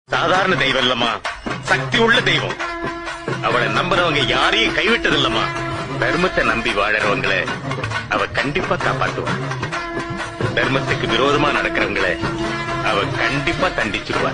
சாதாரண தெய்வம் இல்லம்மா, சக்தி உள்ள தெய்வம். அவளை நம்புறவங்க யாரையும் கைவிட்டது இல்லம்மா. தர்மத்தை நம்பி வாழறவங்களை அவ கண்டிப்பா காப்பாத்துவா. தர்மத்துக்கு விரோதமா நடக்கிறவங்களை அவ கண்டிப்பா தண்டிச்சிருவா.